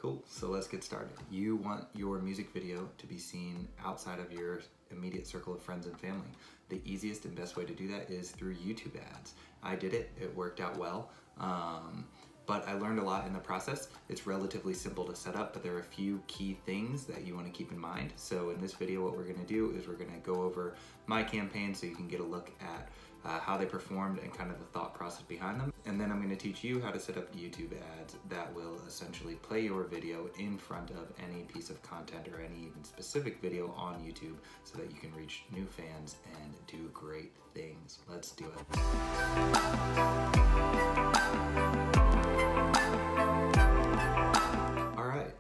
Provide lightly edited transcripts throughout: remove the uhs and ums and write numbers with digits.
Cool, so let's get started. You want your music video to be seen outside of your immediate circle of friends and family. The easiest and best way to do that is through YouTube ads. I did it, it worked out well, but I learned a lot in the process. It's relatively simple to set up, but there are a few key things that you want to keep in mind. So in this video, what we're going to do is we're going to go over my campaign so you can get a look at how they performed and kind of the thought process behind them. And then I'm going to teach you how to set up YouTube ads that will essentially play your video in front of any piece of content or any even specific video on YouTube so that you can reach new fans and do great things. Let's do it.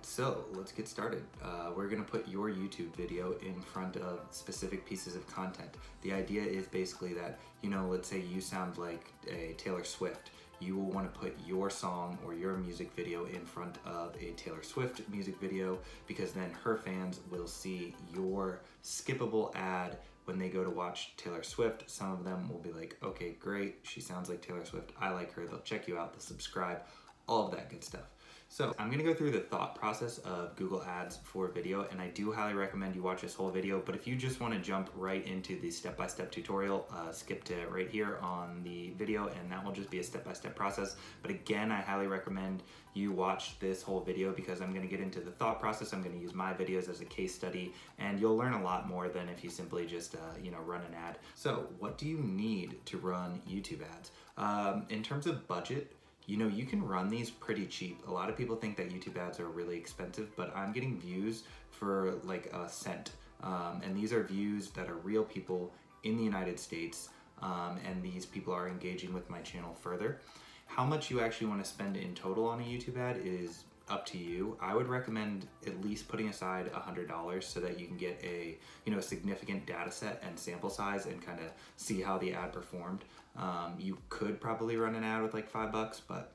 So let's get started. We're gonna put your YouTube video in front of specific pieces of content. The idea is basically that, let's say you sound like a Taylor Swift. You will want to put your song or your music video in front of a Taylor Swift music video, because then her fans will see your skippable ad when they go to watch Taylor Swift. Some of them will be like, okay, great, she sounds like Taylor Swift, I like her. They'll check you out, they'll subscribe, all of that good stuff. So I'm gonna go through the thought process of Google Ads for video, and I do highly recommend you watch this whole video, but if you just wanna jump right into the step-by-step tutorial, skip to right here on the video, and that will just be a step-by-step process. But again, I highly recommend you watch this whole video because I'm gonna get into the thought process. I'm gonna use my videos as a case study, and you'll learn a lot more than if you simply just run an ad. So what do you need to run YouTube ads? In terms of budget, you can run these pretty cheap. A lot of people think that YouTube ads are really expensive, but I'm getting views for like a cent. And these are views that are real people in the United States, and these people are engaging with my channel further. How much you actually want to spend in total on a YouTube ad is up to you. I would recommend at least putting aside $100 so that you can get a significant data set and sample size and kind of see how the ad performed. You could probably run an ad with like $5, but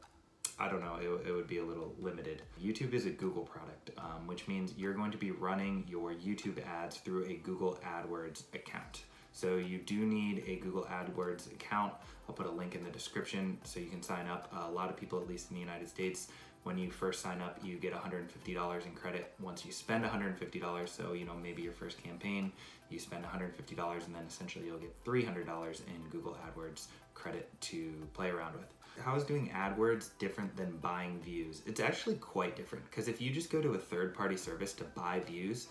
I don't know, it would be a little limited. YouTube is a Google product, which means you're going to be running your YouTube ads through a Google Adwords account. So you do need a Google Adwords account. I'll put a link in the description so you can sign up. A lot of people, at least in the United States, when you first sign up, you get $150 in credit once you spend $150. So, maybe your first campaign, you spend $150 and then essentially you'll get $300 in Google AdWords credit to play around with. How is doing AdWords different than buying views? It's actually quite different, because if you just go to a third-party service to buy views,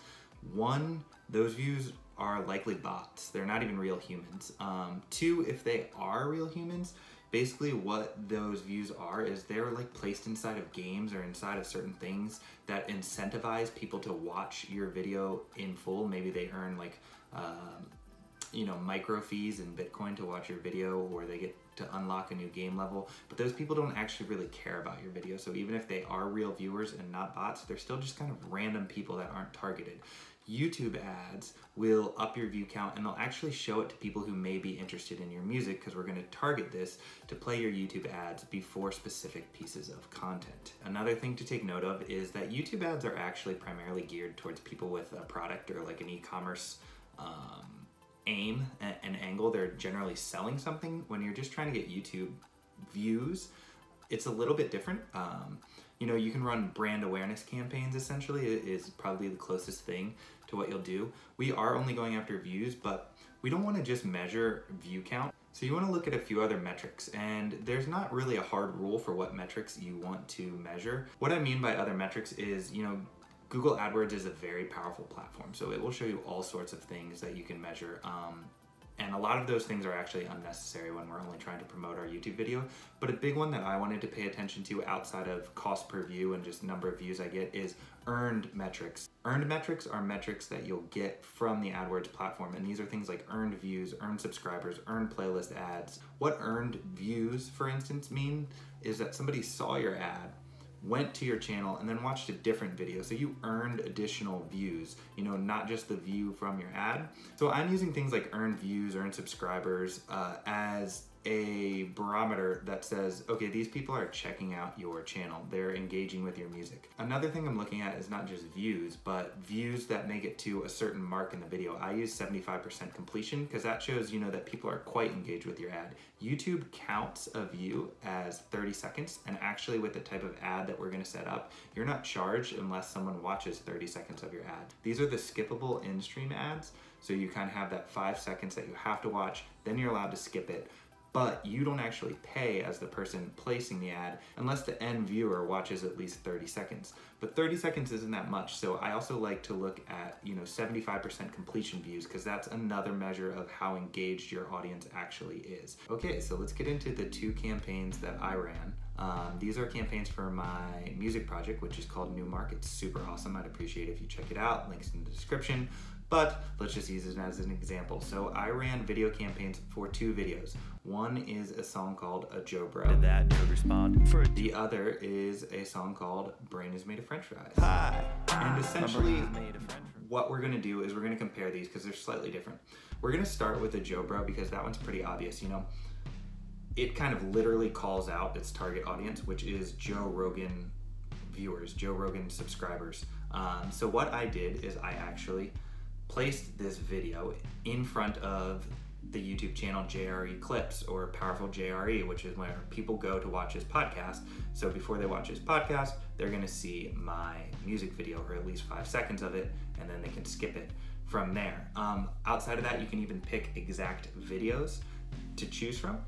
one, those views are likely bots. They're not even real humans. Two, if they are real humans, basically what those views are is they're like placed inside of games or inside of certain things that incentivize people to watch your video in full. Maybe they earn like micro fees in Bitcoin to watch your video, or they get to unlock a new game level, but those people don't actually really care about your video. So even if they are real viewers and not bots, they're still just kind of random people that aren't targeted. YouTube ads will up your view count, and they'll actually show it to people who may be interested in your music, because we're going to target this to play your YouTube ads before specific pieces of content. Another thing to take note of is that YouTube ads are actually primarily geared towards people with a product or like an e-commerce aim and angle. They're generally selling something. When you're just trying to get YouTube views, it's a little bit different. You can run brand awareness campaigns, essentially. It is probably the closest thing to what you'll do. We are only going after views, but we don't want to just measure view count. So you want to look at a few other metrics, and there's not really a hard rule for what metrics you want to measure. What I mean by other metrics is, Google AdWords is a very powerful platform, so it will show you all sorts of things that you can measure. And a lot of those things are actually unnecessary when we're only trying to promote our YouTube video. But a big one that I wanted to pay attention to outside of cost per view and just number of views I get is earned metrics. Earned metrics are metrics that you'll get from the AdWords platform, and these are things like earned views, earned subscribers, earned playlist ads. What earned views, for instance, mean is that somebody saw your ad, went to your channel, and then watched a different video. So you earned additional views, not just the view from your ad. So I'm using things like earned views, earned subscribers as a barometer that says, okay, these people are checking out your channel. They're engaging with your music. Another thing I'm looking at is not just views, but views that make it to a certain mark in the video. I use 75% completion because that shows, that people are quite engaged with your ad. YouTube counts a view as 30 seconds, and actually with the type of ad that we're gonna set up, you're not charged unless someone watches 30 seconds of your ad. These are the skippable in-stream ads, so you kind of have that 5 seconds that you have to watch, then you're allowed to skip it. But you don't actually pay as the person placing the ad unless the end viewer watches at least 30 seconds. But 30 seconds isn't that much, so I also like to look at 75% completion views, because that's another measure of how engaged your audience actually is. Okay, so let's get into the 2 campaigns that I ran. These are campaigns for my music project, which is called New Mark. It's super awesome. I'd appreciate it if you check it out. Links in the description. But let's just use it as an example. So I ran video campaigns for 2 videos. One is a song called A Joe Bro. Did that respond? The other is a song called Brain is Made of French Fries. Hi. And essentially what we're gonna do is we're gonna compare these because they're slightly different. We're gonna start with A Joe Bro because that one's pretty obvious, It kind of literally calls out its target audience, which is Joe Rogan viewers, Joe Rogan subscribers. So what I did is I actually placed this video in front of the YouTube channel JRE Clips, or Powerful JRE, which is where people go to watch his podcast. So before they watch his podcast, they're gonna see my music video, or at least 5 seconds of it, and then they can skip it from there. Outside of that, you can even pick exact videos to choose from.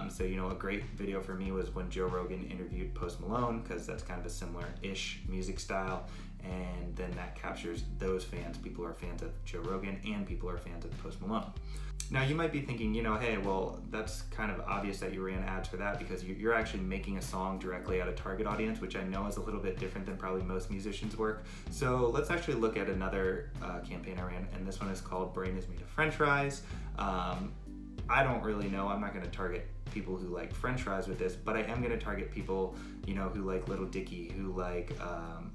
So a great video for me was when Joe Rogan interviewed Post Malone, because that's kind of a similar-ish music style, and then that captures those fans. People are fans of Joe Rogan and people are fans of Post Malone. Now you might be thinking, hey, well, that's kind of obvious that you ran ads for that because you're actually making a song directly at a target audience, which I know is a little bit different than probably most musicians' work. So let's actually look at another campaign I ran, and this one is called Brain is Made of French Fries. I don't really know. I'm not going to target people who like French fries with this, but I am going to target people, who like Little Dicky, who like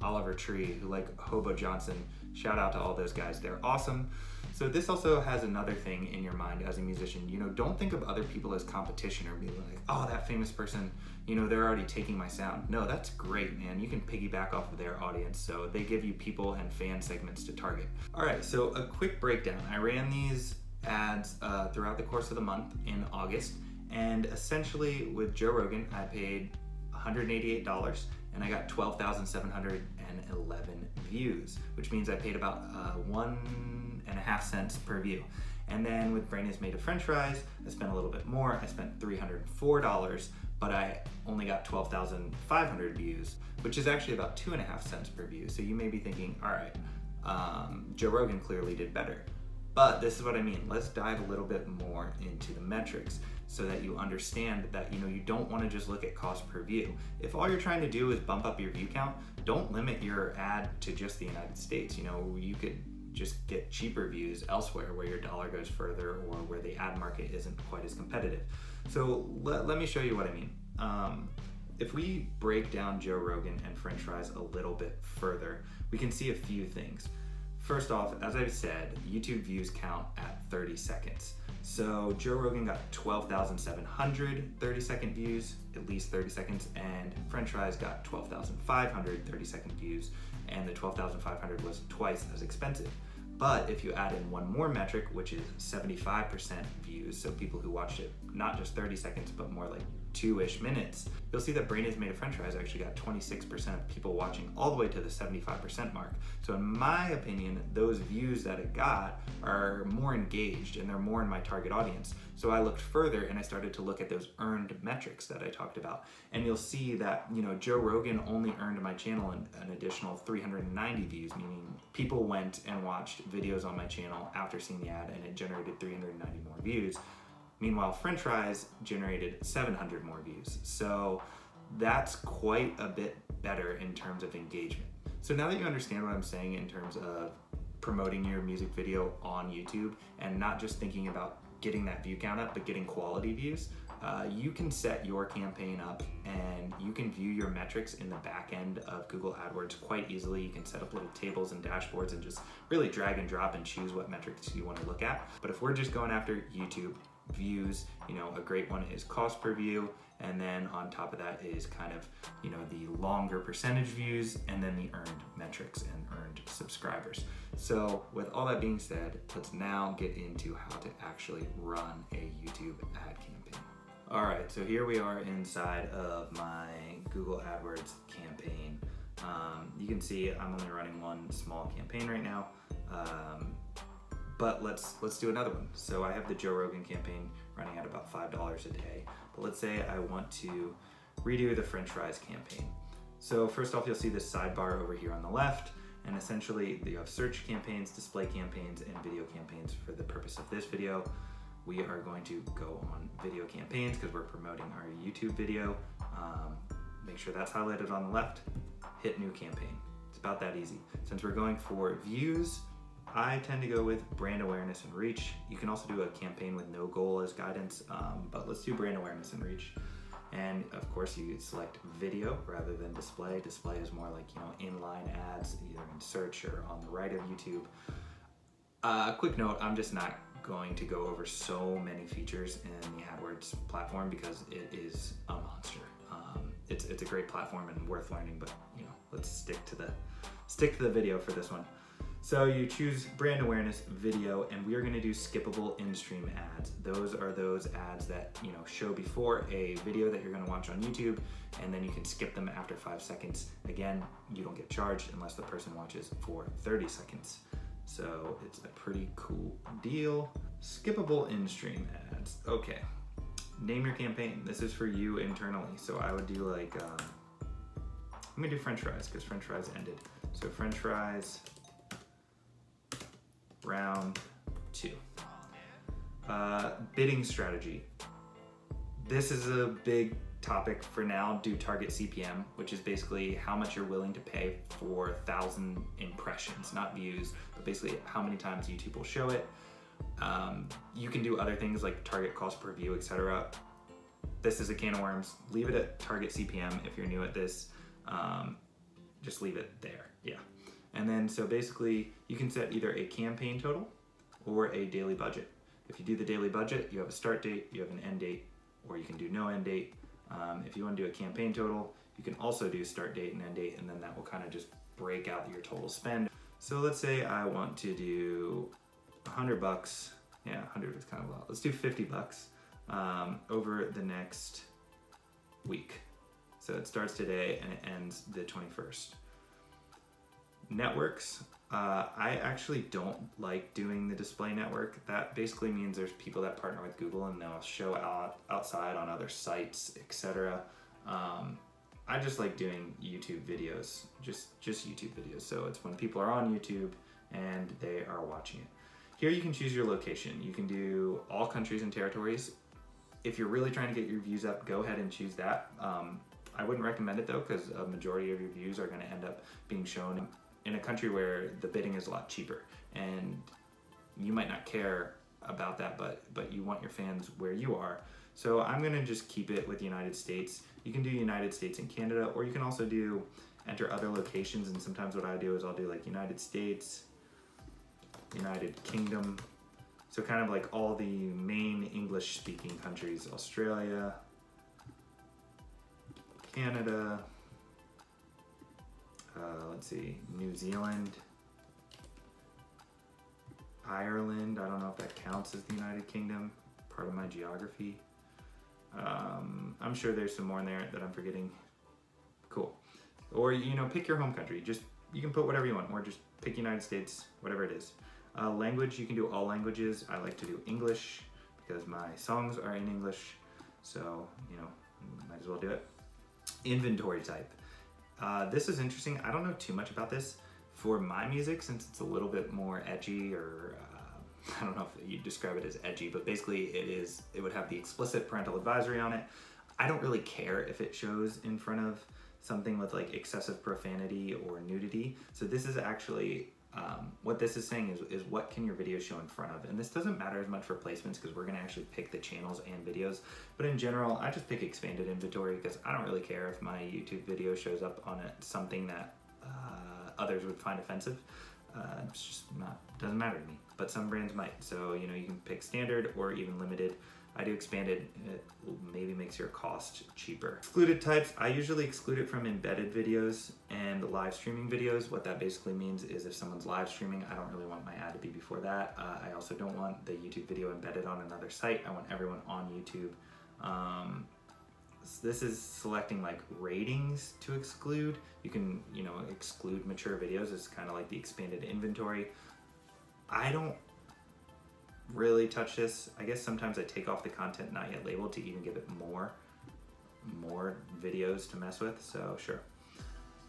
Oliver Tree, who like Hobo Johnson. Shout out to all those guys. They're awesome. So this also has another thing in your mind as a musician. Don't think of other people as competition or be like, oh, that famous person, they're already taking my sound. No, that's great, man. You can piggyback off of their audience. So they give you people and fan segments to target. All right, so a quick breakdown. I ran these ads throughout the course of the month in August, and essentially with Joe Rogan I paid $188 and I got 12,711 views, which means I paid about 1.5 cents per view. And then with Brain is Made of French Fries, I spent a little bit more. I spent $304, but I only got 12,500 views, which is actually about 2.5 cents per view. So you may be thinking, all right, Joe Rogan clearly did better. But this is what I mean. Let's dive a little bit more into the metrics so that you understand that you don't want to just look at cost per view. If all you're trying to do is bump up your view count, don't limit your ad to just the United States. You could just get cheaper views elsewhere where your dollar goes further or where the ad market isn't quite as competitive. So let me show you what I mean. If we break down Joe Rogan and French Fries a little bit further, we can see a few things. First off, as I've said, YouTube views count at 30 seconds. So Joe Rogan got 12,700 30-second views, at least 30 seconds, and French Fries got 12,500 30-second views, and the 12,500 was twice as expensive. But if you add in one more metric, which is 75% views, so people who watched it not just 30 seconds, but more like 2-ish minutes, you'll see that Brain is Made of French Fries actually got 26% of people watching all the way to the 75% mark. So in my opinion, those views that it got are more engaged and they're more in my target audience. So I looked further and I started to look at those earned metrics that I talked about. And you'll see that, Joe Rogan only earned my channel an additional 390 views, meaning people went and watched videos on my channel after seeing the ad and it generated 390 more views. Meanwhile, French Fries generated 700 more views. So that's quite a bit better in terms of engagement. So now that you understand what I'm saying in terms of promoting your music video on YouTube and not just thinking about getting that view count up, but getting quality views, you can set your campaign up and you can view your metrics in the back end of Google AdWords quite easily. You can set up little tables and dashboards and just really drag and drop and choose what metrics you want to look at. But if we're just going after YouTube, views. You know, a great one is cost per view, and then on top of that is kind of, you know, the longer percentage views, and then the earned metrics and earned subscribers. So with all that being said, let's now get into how to actually run a YouTube ad campaign. All right, so here we are inside of my Google AdWords campaign. You can see I'm only running one small campaign right now, but let's do another one. So I have the Joe Rogan campaign running at about $5 a day. But let's say I want to redo the French fries campaign. So first off, you'll see this sidebar over here on the left, and essentially you have search campaigns, display campaigns, and video campaigns. For the purpose of this video, we are going to go on video campaigns because we're promoting our YouTube video. Make sure that's highlighted on the left, hit new campaign. It's about that easy. Since we're going for views, I tend to go with brand awareness and reach. You can also do a campaign with no goal as guidance, but let's do brand awareness and reach. And of course you select video rather than display. Display is more like, you know, inline ads, either in search or on the right of YouTube. Quick note, I'm just not going to go over so many features in the AdWords platform because it is a monster. It's a great platform and worth learning, but you know, let's stick to the video for this one. So you choose brand awareness, video, and we are going to do skippable in-stream ads. Those are those ads that, you know, show before a video that you're going to watch on YouTube, and then you can skip them after 5 seconds. Again, you don't get charged unless the person watches for 30 seconds. So it's a pretty cool deal. Skippable in-stream ads. Okay. Name your campaign. This is for you internally. So I would do like, I'm gonna do French fries because French fries ended. So French fries, round 2. Bidding strategy. This is a big topic for now. Do target CPM, which is basically how much you're willing to pay for 1,000 impressions, not views, but basically how many times YouTube will show it. You can do other things like target cost per view, etc. This is a can of worms. Leave it at target CPM if you're new at this. Just leave it there, yeah. And then so basically you can set either a campaign total or a daily budget. If you do the daily budget, you have a start date, you have an end date, or you can do no end date. If you want to do a campaign total, you can also do start date and end date, and then that will kind of just break out your total spend. So let's say I want to do $100. Yeah, 100 is kind of low. Let's do $50 over the next week. So it starts today and it ends the 21st. Networks. I actually don't like doing the display network. That basically means there's people that partner with Google and they'll show outside on other sites, etc. I just like doing YouTube videos, just YouTube videos. So it's when people are on YouTube and they are watching it. Here you can choose your location. You can do all countries and territories. If you're really trying to get your views up, go ahead and choose that. I wouldn't recommend it though, because a majority of your views are going to end up being shown in a country where the bidding is a lot cheaper, and you might not care about that, but you want your fans where you are. So I'm going to just keep it with the United States. You can do United States and Canada, or you can also do enter other locations, and sometimes what I do is I'll do like United States, United Kingdom, so kind of like all the main English speaking countries: Australia, Canada, let's see, New Zealand, Ireland. I don't know if that counts as the United Kingdom, part of my geography. I'm sure there's some more in there that I'm forgetting. Cool. Or, you know, pick your home country. Just, you can put whatever you want, or just pick United States, whatever it is. Language, you can do all languages. I like to do English because my songs are in English. So, you know, might as well do it. Inventory type. This is interesting. I don't know too much about this. For my music, since it's a little bit more edgy, or I don't know if you describe it as edgy, but basically it would have the explicit parental advisory on it. I don't really care if it shows in front of something with like excessive profanity or nudity. So this is actually, what this is saying is what can your video show in front of? And this doesn't matter as much for placements because we're gonna actually pick the channels and videos. But in general, I just pick expanded inventory because I don't really care if my YouTube video shows up on something that others would find offensive. It's just not, doesn't matter to me, but some brands might. So, you know, you can pick standard or even limited. I do expanded, it maybe makes your cost cheaper. Excluded types, I usually exclude it from embedded videos and live streaming videos. What that basically means is if someone's live streaming, I don't really want my ad to be before that. I also don't want the YouTube video embedded on another site. I want everyone on YouTube. So this is selecting like ratings to exclude. You can, exclude mature videos. It's kind of like the expanded inventory. I don't really touch this. I guess sometimes I take off the content not yet labeled to even give it more videos to mess with, so sure.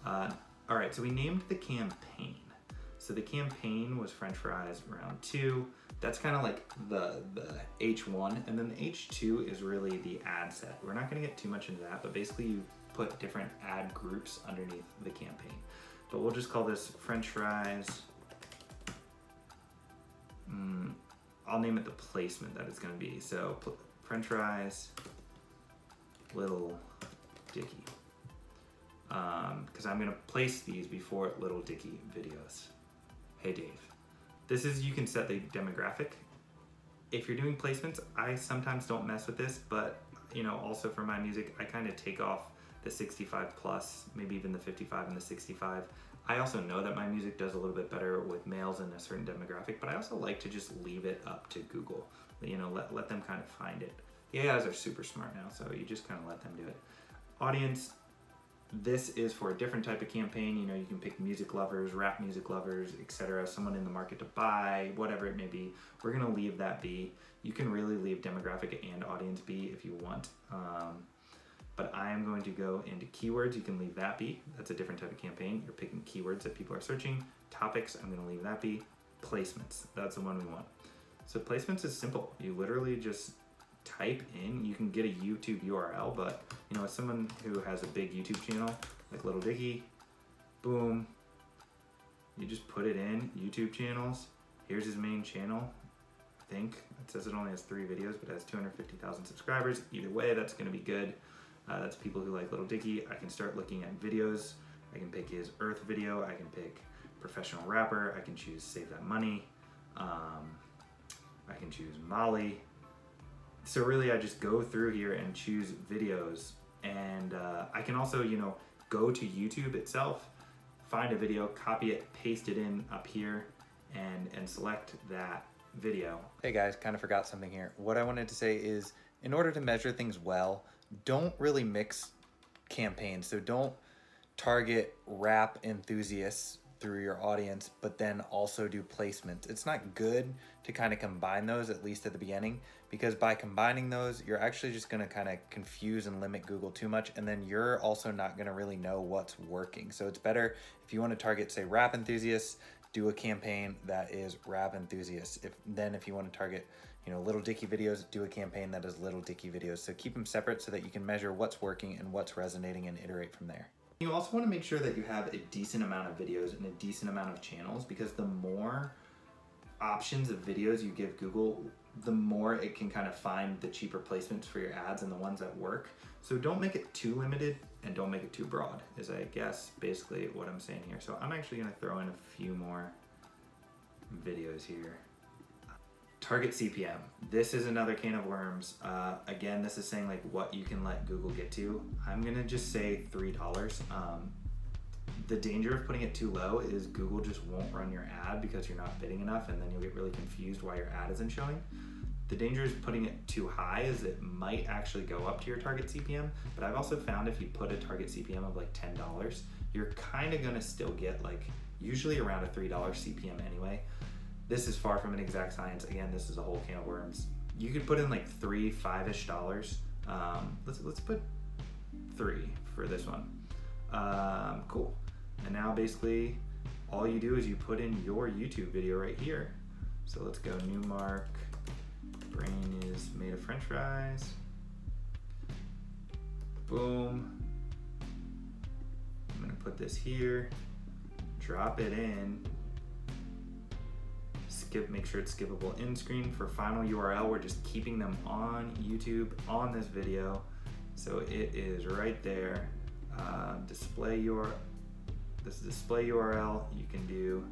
All right, so we named the campaign. So the campaign was French fries round 2. That's kind of like the H1, and then the H2 is really the ad set. We're not gonna get too much into that, but basically you put different ad groups underneath the campaign. But we'll just call this French fries. I'll name it the placement that it's gonna be. So French fries, Little Dicky. Because I'm gonna place these before Little Dicky videos. Hey Dave. This is, you can set the demographic. If you're doing placements, I sometimes don't mess with this, but also for my music, I kind of take off the 65 plus, maybe even the 55 and the 65. I also know that my music does a little bit better with males in a certain demographic, but I also like to just leave it up to Google. Let them kind of find it. The AIs are super smart now, so you just kind of let them do it. Audience, this is for a different type of campaign. You can pick music lovers, rap music lovers, etc. Someone in the market to buy, whatever it may be. We're gonna leave that be. You can really leave demographic and audience be if you want. But I am going to go into keywords. You can leave that be. That's a different type of campaign. You're picking keywords that people are searching. Topics, I'm gonna leave that be. Placements, that's the one we want. So placements is simple. You literally just type in, you can get a YouTube URL, but as someone who has a big YouTube channel, like Little Dicky, boom, you just put it in, YouTube channels. Here's his main channel. I think it says it only has 3 videos, but it has 250,000 subscribers. Either way, that's gonna be good. That's people who like Little Dicky. I can start looking at videos. I can pick his Earth video. I can pick professional rapper. I can choose Save That Money. I can choose Molly. So really I just go through here and choose videos, and I can also, go to YouTube itself, find a video, copy it, paste it in up here, and select that video. Hey guys, kind of forgot something here. What I wanted to say is, in order to measure things well, don't really mix campaigns. So don't target rap enthusiasts through your audience, but then also do placements. It's not good to kind of combine those, at least at the beginning, because by combining those, you're actually just gonna kind of confuse and limit Google too much, and then you're also not gonna really know what's working. So it's better if you wanna target, say, rap enthusiasts, do a campaign that is rap enthusiasts. If you wanna target, Little Dicky videos, do a campaign that is Little Dicky videos. So keep them separate so that you can measure what's working and what's resonating and iterate from there. You also want to make sure that you have a decent amount of videos and a decent amount of channels, because the more options of videos you give Google, the more it can kind of find the cheaper placements for your ads and the ones that work. So don't make it too limited and don't make it too broad, is I guess basically what I'm saying here. So I'm actually going to throw in a few more videos here. Target CPM. This is another can of worms. Again, this is saying like what you can let Google get to. I'm gonna just say $3. The danger of putting it too low is Google just won't run your ad because you're not bidding enough, and then you'll get really confused why your ad isn't showing. The danger is putting it too high, is it might actually go up to your target CPM, but I've also found if you put a target CPM of like $10, you're kind of gonna still get like usually around a $3 CPM anyway. This is far from an exact science. Again, this is a whole can of worms. You could put in like $3, $5-ish. Let's put 3 for this one. Cool. And now basically all you do is you put in your YouTube video right here. So let's go Newmark. Brain is made of French fries. Boom. I'm gonna put this here, drop it in. Make sure it's skippable in screen. For final URL, we're just keeping them on YouTube on this video. So it is right there. Display URL. You can do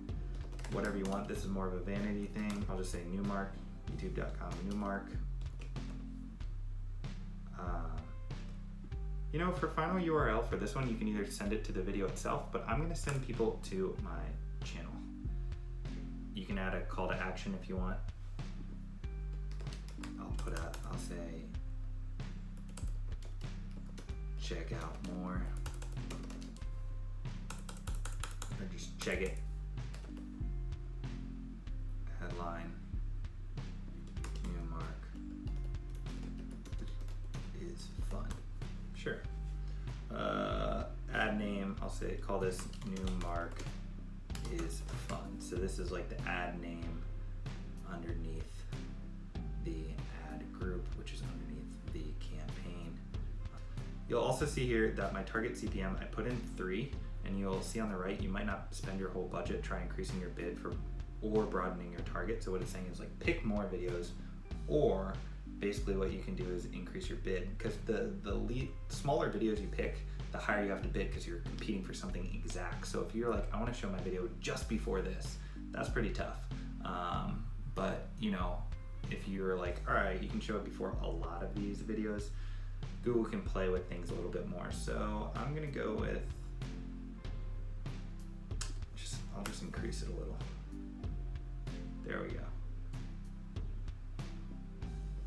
whatever you want. This is more of a vanity thing. I'll just say Newmark, youtube.com Newmark. You know, for final URL for this one, you can either send it to the video itself, but I'm going to send people to my channel. You can add a call to action if you want. I'll say, check out more, or just check it. Headline, new mark is fun. Sure. Ad name, I'll say, call this new mark is fun. So this is like the ad name underneath the ad group, which is underneath the campaign. You'll also see here that my target CPM, I put in 3, and you'll see on the right, you might not spend your whole budget try increasing your bid or broadening your target. So what it's saying is like pick more videos, or basically what you can do is increase your bid, because the smaller videos you pick, the higher you have to bid because you're competing for something exact. So if you're like, I want to show my video just before this, that's pretty tough. But you know, if you're like, all right, you can show it before a lot of these videos, Google can play with things a little bit more. So I'm gonna go with, I'll just increase it a little. There we go.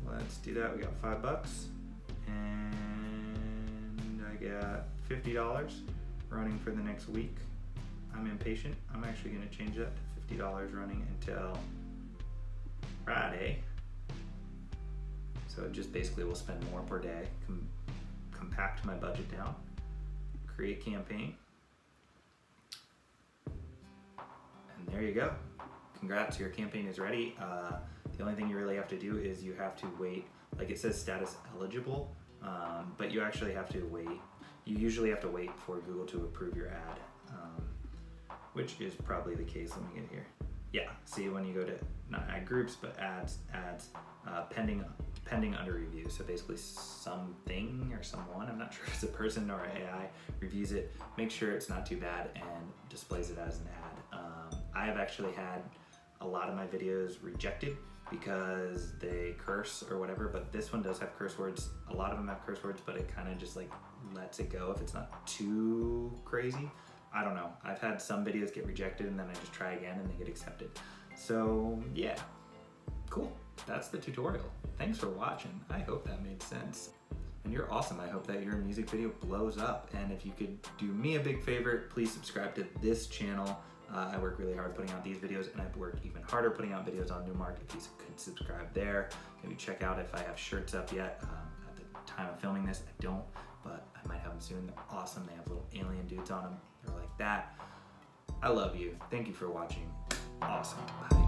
Let's do that. We got $5, and I got $50 running for the next week. I'm impatient. I'm actually gonna change that to $50 running until Friday. So it just basically will spend more per day, compact my budget down, create campaign, and there you go. Congrats, your campaign is ready. The only thing you really have to do is you have to wait, like it says status eligible, but you actually have to wait. You usually have to wait for Google to approve your ad, which is probably the case. Let me get here. Yeah, see when you go to, not ad groups, but ads, pending under review. So basically something or someone, I'm not sure if it's a person or an AI, reviews it, makes sure it's not too bad, and displays it as an ad. I have actually had a lot of my videos rejected because they curse or whatever, but this one does have curse words. A lot of them have curse words, but it kind of just like lets it go if it's not too crazy. I don't know. I've had some videos get rejected and then I just try again and they get accepted. So yeah, cool. That's the tutorial. Thanks for watching. I hope that made sense. And you're awesome. I hope that your music video blows up. And if you could do me a big favor, please subscribe to this channel. I work really hard putting out these videos, and I've worked even harder putting out videos on Newmark. If you could subscribe there, maybe check out if I have shirts up yet. At the time of filming this, I don't, but I might have them soon. They're awesome. They have little alien dudes on them. They're like that. I love you. Thank you for watching. Awesome. Bye.